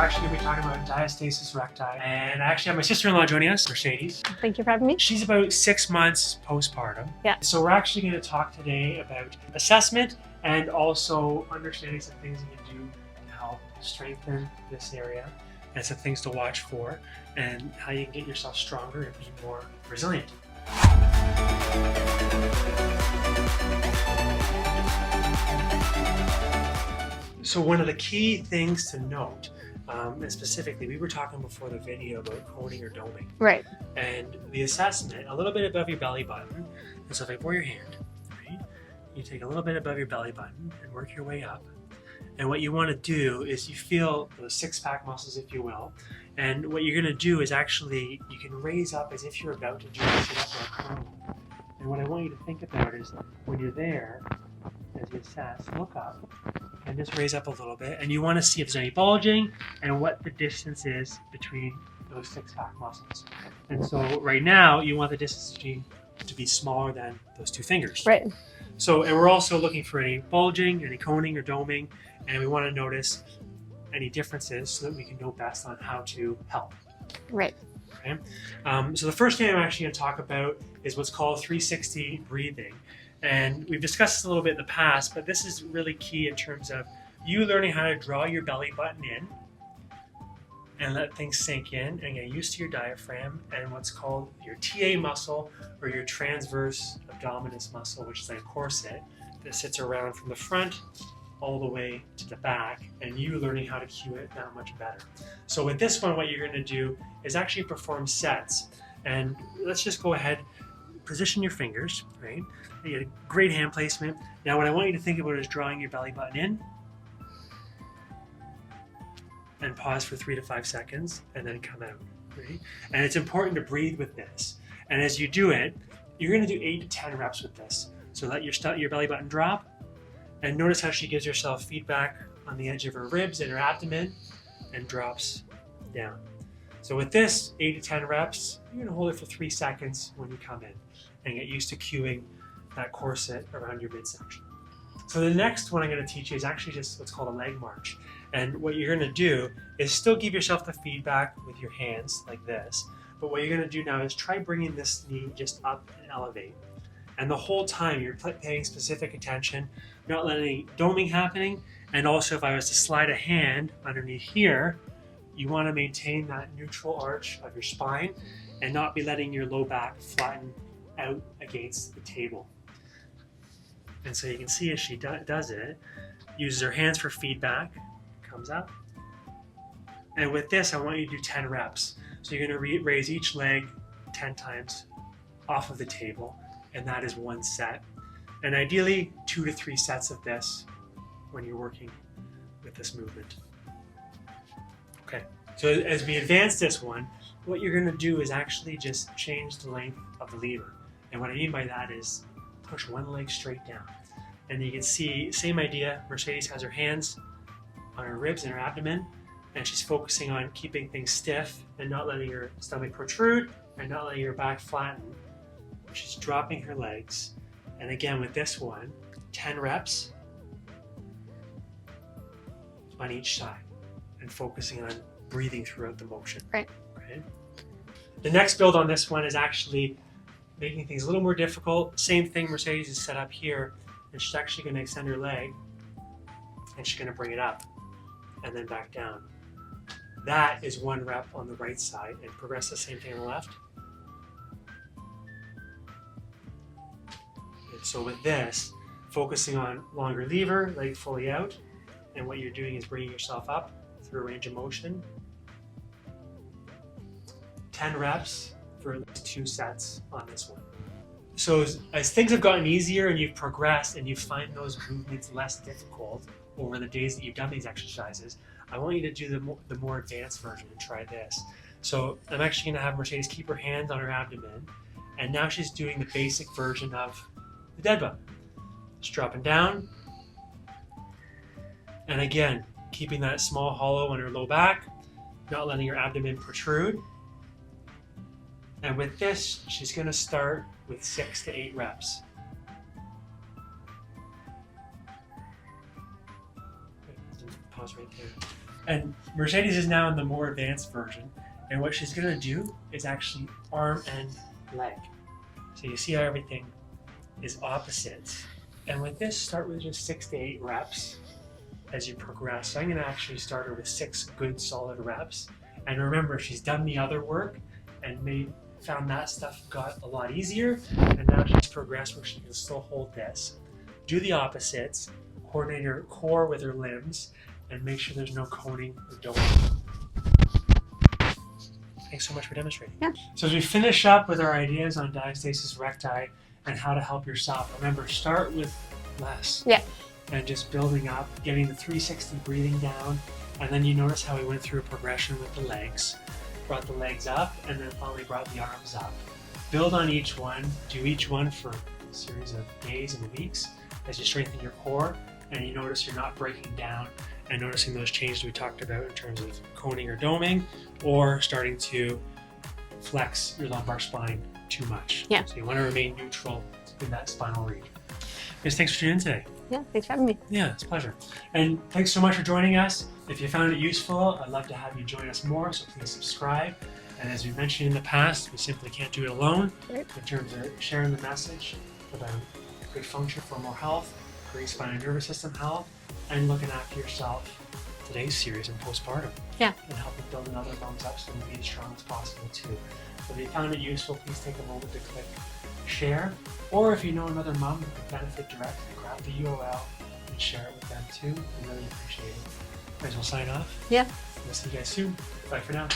actually going to be talking about Diastasis Recti. And I actually have my sister-in-law joining us, Mercedes. Thank you for having me. She's about 6 months postpartum. Yeah. So we're actually going to talk today about assessment and also understanding some things you can do to help strengthen this area and some things to watch for and how you can get yourself stronger and be more resilient. So one of the key things to note, and specifically, we were talking before the video about coning or doming. Right. And the assessment, a little bit above your belly button. And so if I pour your hand, right, you take a little bit above your belly button and work your way up. And what you want to do is you feel those six-pack muscles, if you will. And what you're going to do is actually, you can raise up as if you're about to do a sit-up or a cone. And what I want you to think about is when you're there, as you assess, look up and just raise up a little bit. And you want to see if there's any bulging and what the distance is between those six-pack muscles. And so right now, you want the distance between to be smaller than those two fingers. Right. So, and we're also looking for any bulging, any coning or doming, and we want to notice any differences so that we can know best on how to help. Right. Okay. So the first thing I'm actually going to talk about is what's called 360 breathing. And we've discussed this a little bit in the past, but this is really key in terms of you learning how to draw your belly button in and let things sink in and get used to your diaphragm and what's called your TA muscle or your transverse abdominis muscle, which is a corset that sits around from the front all the way to the back, and you learning how to cue it that much better. So with this one, what you're going to do is actually perform sets. And let's just go ahead, position your fingers, right? You get a great hand placement. Now what I want you to think about is drawing your belly button in and pause for 3 to 5 seconds and then come out, right? And it's important to breathe with this. And as you do it, you're going to do 8 to 10 reps with this. So let your belly button drop and notice how she gives herself feedback on the edge of her ribs and her abdomen and drops down. So with this 8 to 10 reps, you're going to hold it for 3 seconds when you come in and get used to cueing that corset around your midsection. So the next one I'm going to teach you is actually just what's called a leg march. And what you're going to do is still give yourself the feedback with your hands like this. But what you're going to do now is try bringing this knee just up and elevate. And the whole time you're paying specific attention, not letting any doming happening. And also if I was to slide a hand underneath here, you want to maintain that neutral arch of your spine and not be letting your low back flatten out against the table. And so you can see as she does it, uses her hands for feedback, comes up. And with this, I want you to do 10 reps. So you're going to raise each leg 10 times off of the table, and that is one set. And ideally, 2 to 3 sets of this when you're working with this movement. Okay, so as we advance this one, what you're going to do is actually just change the length of the lever. And what I mean by that is push one leg straight down. And you can see, same idea, Mercedes has her hands on her ribs and her abdomen, and she's focusing on keeping things stiff and not letting her stomach protrude and not letting her back flatten. She's dropping her legs. And again, with this one, 10 reps on each side and focusing on breathing throughout the motion. Right. Okay. The next build on this one is actually making things a little more difficult. Same thing Mercedes is set up here, and she's actually going to extend her leg and she's going to bring it up and then back down. That is 1 rep on the right side, and progress the same thing on the left. And so with this, focusing on longer lever, leg fully out, and what you're doing is bringing yourself up through a range of motion. 10 reps for at least 2 sets on this one. So as things have gotten easier and you've progressed and you find those movements less difficult over the days that you've done these exercises, I want you to do the more advanced version and try this. So I'm actually going to have Mercedes keep her hands on her abdomen, and now she's doing the basic version of the Deadbug. Just dropping down, and again, keeping that small hollow on her low back, not letting her abdomen protrude. And with this, she's going to start with 6 to 8 reps. Pause right there. And Mercedes is now in the more advanced version. And what she's gonna do is actually arm and leg. So you see how everything is opposite. And with this, start with just 6 to 8 reps as you progress. So I'm gonna actually start her with 6 good solid reps. And remember, she's done the other work and found that stuff got a lot easier. And now she's progressed where she can still hold this. Do the opposites, coordinate her core with her limbs, and make sure there's no coning or doming. Thanks so much for demonstrating. Yeah. So as we finish up with our ideas on diastasis recti and how to help yourself, remember, start with less. Yeah. And just building up, getting the 360 breathing down, and then you notice how we went through a progression with the legs. Brought the legs up, and then finally brought the arms up. Build on each one, do each one for a series of days and weeks as you strengthen your core, and you notice you're not breaking down and noticing those changes we talked about in terms of coning or doming, or starting to flex your lumbar spine too much. Yeah. So you want to remain neutral in that spinal region. Guys, thanks for tuning in today. Yeah, thanks for having me. Yeah, it's a pleasure. And thanks so much for joining us. If you found it useful, I'd love to have you join us more, so please subscribe. And as we mentioned in the past, we simply can't do it alone. Right. In terms of sharing the message about good function for more health, great spine and nervous system health, and looking after yourself. Today's series in postpartum. Yeah. And helping building other moms up so they can be as strong as possible too. So if you found it useful, please take a moment to click share. Or if you know another mom who could benefit directly, grab the URL and share it with them too. We really appreciate it. Might as well sign off. Yeah. We'll see you guys soon. Bye for now.